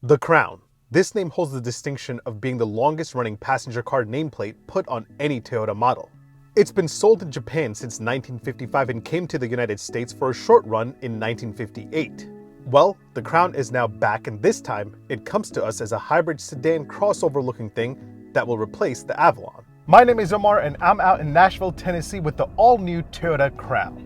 The Crown. This name holds the distinction of being the longest running passenger car nameplate put on any Toyota model. It's been sold in Japan since 1955 and came to the United States for a short run in 1958. Well, the Crown is now back, and this time it comes to us as a hybrid sedan crossover looking thing that will replace the Avalon. My name is Omar and I'm out in Nashville, Tennessee with the all-new Toyota Crown.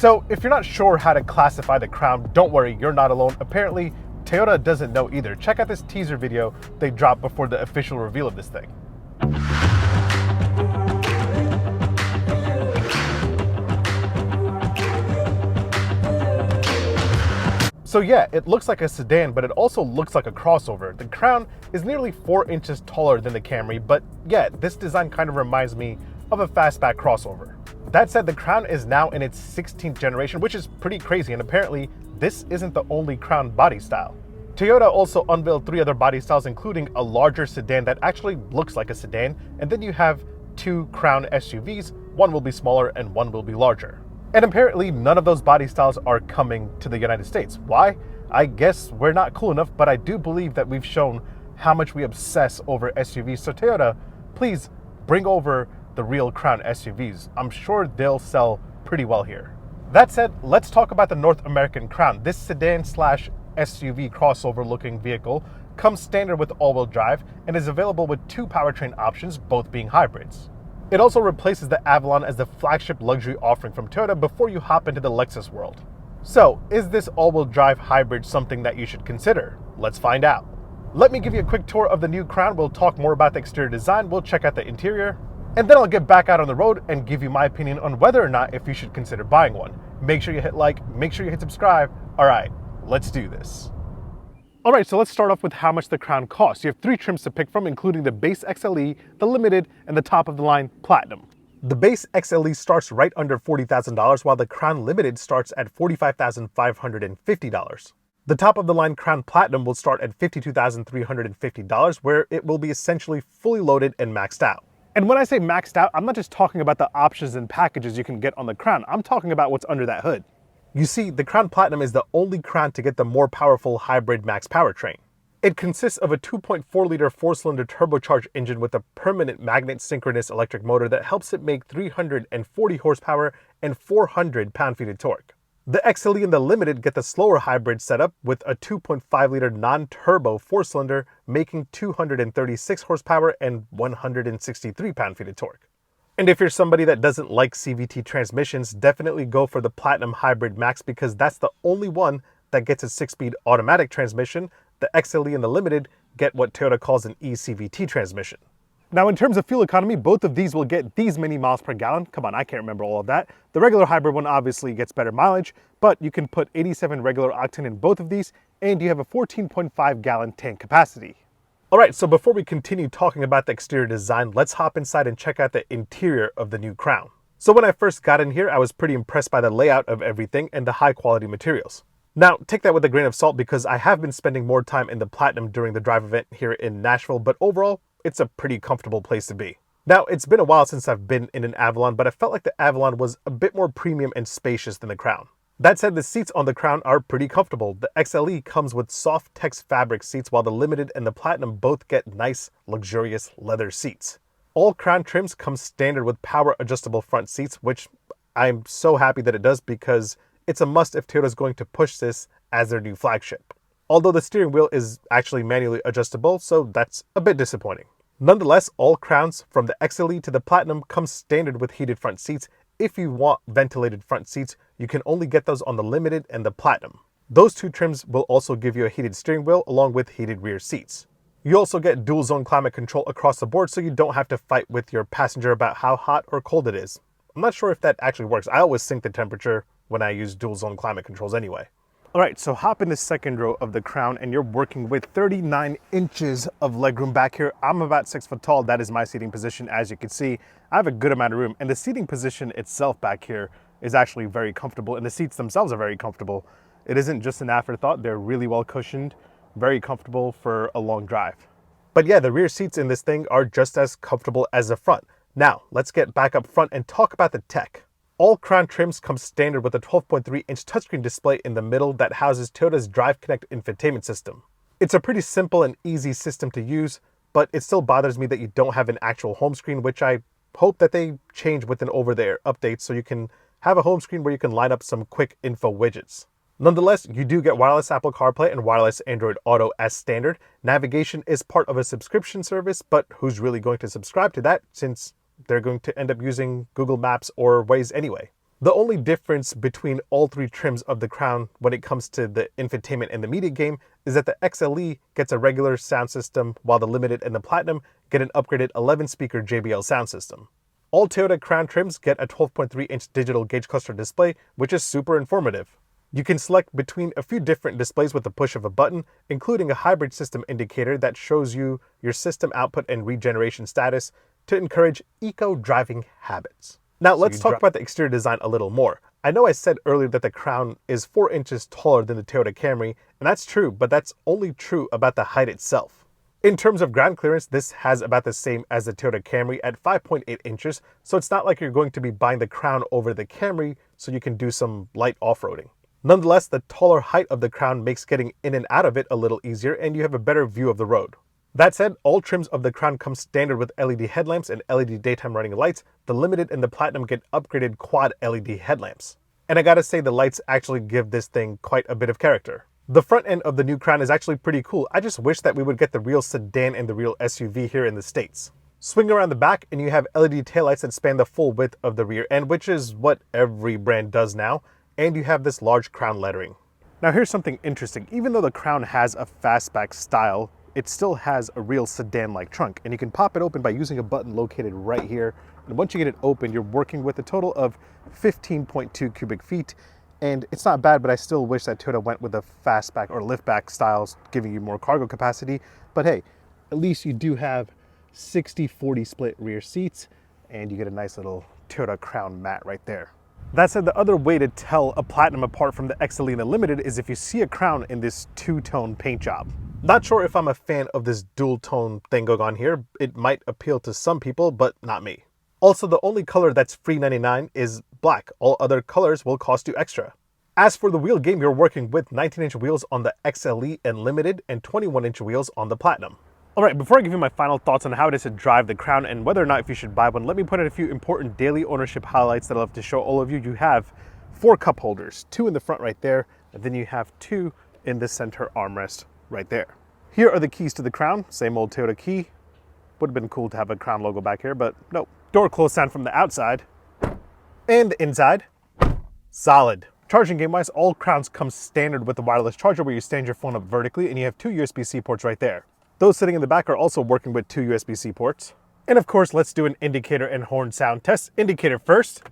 So if you're not sure how to classify the Crown, don't worry, you're not alone. Apparently, Toyota doesn't know either. Check out this teaser video they dropped before the official reveal of this thing. So yeah, it looks like a sedan, but it also looks like a crossover. The Crown is nearly 4 inches taller than the Camry, but yeah, this design kind of reminds me of a fastback crossover. That said, the Crown is now in its 16th generation, which is pretty crazy, and apparently this isn't the only Crown body style. Toyota also unveiled 3 other body styles, including a larger sedan that actually looks like a sedan, and then you have 2 Crown SUVs, one will be smaller and one will be larger. And apparently none of those body styles are coming to the United States. Why? I guess we're not cool enough, but I do believe that we've shown how much we obsess over SUVs. So Toyota, please bring over the real Crown SUVs. I'm sure they'll sell pretty well here. That said, let's talk about the North American Crown. This sedan slash SUV crossover looking vehicle comes standard with all-wheel drive and is available with 2 powertrain options, both being hybrids. It also replaces the Avalon as the flagship luxury offering from Toyota before you hop into the Lexus world. So, is this all-wheel drive hybrid something that you should consider? Let's find out. Let me give you a quick tour of the new Crown. We'll talk more about the exterior design, we'll check out the interior, and then I'll get back out on the road and give you my opinion on whether or not if you should consider buying one. Make sure you hit like, make sure you hit subscribe. All right, let's do this. All right, so let's start off with how much the Crown costs. You have 3 trims to pick from, including the base XLE, the Limited, and the top of the line Platinum. The base XLE starts right under $40,000, while the Crown Limited starts at $45,550. The top of the line Crown Platinum will start at $52,350, where it will be essentially fully loaded and maxed out. And when I say maxed out, I'm not just talking about the options and packages you can get on the Crown. I'm talking about what's under that hood. You see, the Crown Platinum is the only Crown to get the more powerful hybrid max powertrain. It consists of a 2.4-liter 4-cylinder turbocharged engine with a permanent magnet synchronous electric motor that helps it make 340 horsepower and 400 pound-feet of torque. The XLE and the Limited get the slower hybrid setup with a 2.5-liter non-turbo 4-cylinder making 236 horsepower and 163 pound-feet of torque. And if you're somebody that doesn't like CVT transmissions, definitely go for the Platinum Hybrid Max because that's the only one that gets a 6-speed automatic transmission. The XLE and the Limited get what Toyota calls an eCVT transmission. Now, in terms of fuel economy, both of these will get these many miles per gallon. Come on, I can't remember all of that. The regular hybrid one obviously gets better mileage, but you can put 87 regular octane in both of these, and you have a 14.5 gallon tank capacity. All right, so before we continue talking about the exterior design, let's hop inside and check out the interior of the new Crown. So when I first got in here, I was pretty impressed by the layout of everything and the high quality materials. Now, take that with a grain of salt because I have been spending more time in the Platinum during the drive event here in Nashville, but overall, it's a pretty comfortable place to be. Now, it's been a while since I've been in an Avalon, but I felt like the Avalon was a bit more premium and spacious than the Crown. That said, the seats on the Crown are pretty comfortable. The XLE comes with soft text fabric seats, while the Limited and the Platinum both get nice, luxurious leather seats. All Crown trims come standard with power adjustable front seats, which I'm so happy that it does because it's a must if Toyota is going to push this as their new flagship. Although the steering wheel is actually manually adjustable, so that's a bit disappointing. Nonetheless, all Crowns from the XLE to the Platinum come standard with heated front seats. If you want ventilated front seats, you can only get those on the Limited and the Platinum. Those 2 trims will also give you a heated steering wheel along with heated rear seats. You also get dual zone climate control across the board, so you don't have to fight with your passenger about how hot or cold it is. I'm not sure if that actually works. I always sync the temperature when I use dual zone climate controls anyway. All right, so hop in the second row of the Crown and you're working with 39 inches of legroom back here. I'm about 6 foot tall. That is my seating position. As you can see, I have a good amount of room, and the seating position itself back here is actually very comfortable, and the seats themselves are very comfortable. It isn't just an afterthought. They're really well cushioned, very comfortable for a long drive. But yeah, the rear seats in this thing are just as comfortable as the front. Now, let's get back up front and talk about the tech. All Crown trims come standard with a 12.3-inch touchscreen display in the middle that houses Toyota's Drive Connect infotainment system. It's a pretty simple and easy system to use, but it still bothers me that you don't have an actual home screen, which I hope that they change with an over-the-air update so you can have a home screen where you can line up some quick info widgets. Nonetheless, you do get wireless Apple CarPlay and wireless Android Auto as standard. Navigation is part of a subscription service, but who's really going to subscribe to that since they're going to end up using Google Maps or Waze anyway? The only difference between all three trims of the Crown when it comes to the infotainment and the media game is that the XLE gets a regular sound system while the Limited and the Platinum get an upgraded 11-speaker JBL sound system. All Toyota Crown trims get a 12.3-inch digital gauge cluster display, which is super informative. You can select between a few different displays with the push of a button, including a hybrid system indicator that shows you your system output and regeneration status to encourage eco-driving habits. Now let's talk about the exterior design a little more. I know I said earlier that the Crown is 4 inches taller than the Toyota Camry, and that's true, but that's only true about the height itself. In terms of ground clearance, this has about the same as the Toyota Camry at 5.8 inches, so it's not like you're going to be buying the Crown over the Camry so you can do some light off-roading. Nonetheless, the taller height of the Crown makes getting in and out of it a little easier, and you have a better view of the road. That said, all trims of the Crown come standard with LED headlamps and LED daytime running lights. The Limited and the Platinum get upgraded quad LED headlamps. And I gotta say, the lights actually give this thing quite a bit of character. The front end of the new Crown is actually pretty cool. I just wish that we would get the real sedan and the real SUV here in the States. Swing around the back and you have LED taillights that span the full width of the rear end, which is what every brand does now. And you have this large Crown lettering. Now here's something interesting. Even though the Crown has a fastback style, it still has a real sedan-like trunk, and you can pop it open by using a button located right here. And once you get it open, you're working with a total of 15.2 cubic feet, and it's not bad, but I still wish that Toyota went with a fastback or liftback styles, giving you more cargo capacity. But hey, at least you do have 60-40 split rear seats, and you get a nice little Toyota Crown mat right there. That said, the other way to tell a Platinum apart from the XLE and the Limited is if you see a Crown in this two-tone paint job. Not sure if I'm a fan of this dual-tone thing going on here. It might appeal to some people, but not me. Also, the only color that's free $99 is black. All other colors will cost you extra. As for the wheel game, you're working with 19-inch wheels on the XLE and Limited and 21-inch wheels on the Platinum. Alright, before I give you my final thoughts on how it is to drive the Crown and whether or not if you should buy one, let me put in a few important daily ownership highlights that I'll have to show all of you. You have 4 cup holders, 2 in the front right there, and then you have 2 in the center armrest right there. Here are the keys to the Crown, same old Toyota key. Would have been cool to have a Crown logo back here, but nope. Door close sound from the outside. And the inside, solid. Charging game-wise, all Crowns come standard with the wireless charger where you stand your phone up vertically, and you have 2 USB-C ports right there. Those sitting in the back are also working with 2 USB-C ports. And of course, let's do an indicator and horn sound test. Indicator first.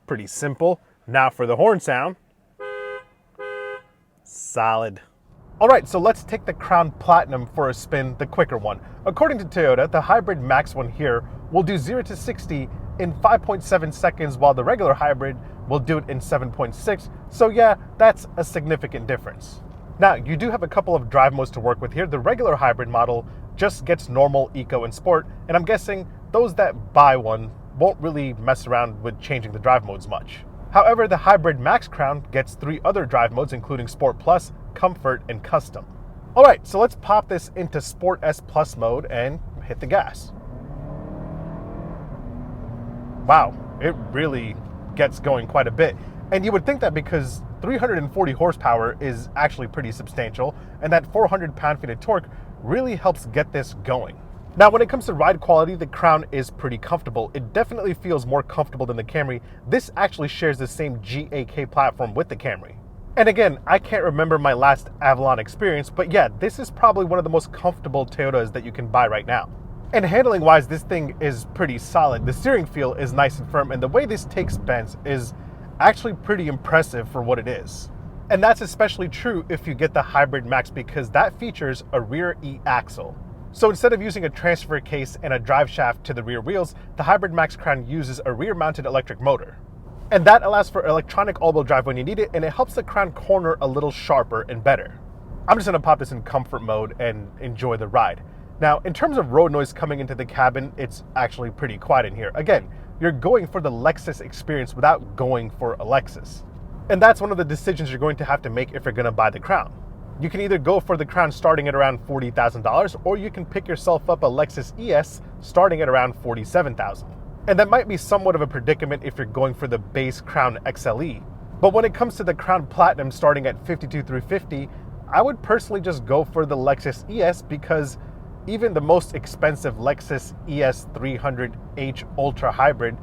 Pretty simple. Now for the horn sound. Solid. All right, so let's take the Crown Platinum for a spin, the quicker one. According to Toyota, the Hybrid Max one here will do 0 to 60 in 5.7 seconds, while the regular hybrid will do it in 7.6. So yeah, that's a significant difference. Now, you do have a couple of drive modes to work with here. The regular hybrid model just gets normal, eco, and sport, and I'm guessing those that buy one won't really mess around with changing the drive modes much. However, the Hybrid Max Crown gets 3 other drive modes, including Sport Plus, Comfort, and Custom. All right, so let's pop this into Sport S Plus mode and hit the gas. Wow, it really gets going quite a bit. And you would think that because 340 horsepower is actually pretty substantial, and that 400 pound-feet of torque really helps get this going. Now, when it comes to ride quality, the Crown is pretty comfortable. It definitely feels more comfortable than the Camry. This actually shares the same GAK platform with the Camry. And again, I can't remember my last Avalon experience, but yeah, this is probably one of the most comfortable Toyotas that you can buy right now. And handling wise, this thing is pretty solid. The steering feel is nice and firm, and the way this takes bends is actually pretty impressive for what it is. And that's especially true if you get the Hybrid Max, because that features a rear E-axle. So instead of using a transfer case and a drive shaft to the rear wheels, the Hybrid Max Crown uses a rear-mounted electric motor. And that allows for electronic all-wheel drive when you need it, and it helps the Crown corner a little sharper and better. I'm just gonna pop this in comfort mode and enjoy the ride. Now, in terms of road noise coming into the cabin, it's actually pretty quiet in here. Again, you're going for the Lexus experience without going for a Lexus. And that's one of the decisions you're going to have to make if you're gonna buy the Crown. You can either go for the Crown starting at around $40,000, or you can pick yourself up a Lexus ES starting at around $47,000. And that might be somewhat of a predicament if you're going for the base Crown XLE. But when it comes to the Crown Platinum starting at $52,350, I would personally just go for the Lexus ES, because even the most expensive Lexus ES 300h Ultra Hybrid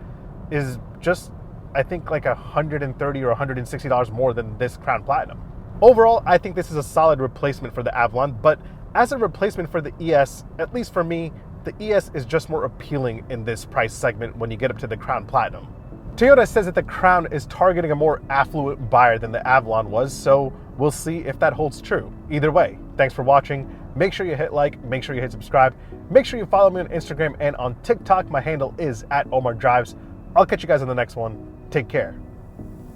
is just, I think, like $130 or $160 more than this Crown Platinum. Overall, I think this is a solid replacement for the Avalon, but as a replacement for the ES, at least for me, the ES is just more appealing in this price segment when you get up to the Crown Platinum. Toyota says that the Crown is targeting a more affluent buyer than the Avalon was, so we'll see if that holds true. Either way, thanks for watching. Make sure you hit like, make sure you hit subscribe, make sure you follow me on Instagram and on TikTok. My handle is @OmarDrives. I'll catch you guys on the next one. Take care.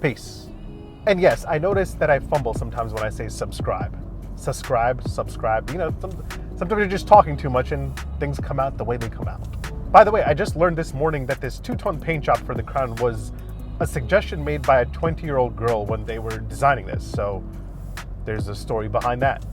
Peace. And yes, I notice that I fumble sometimes when I say subscribe. Subscribe. You know, sometimes you're just talking too much and things come out the way they come out. By the way, I just learned this morning that this two-tone paint job for the Crown was a suggestion made by a 20-year-old girl when they were designing this. So there's a story behind that.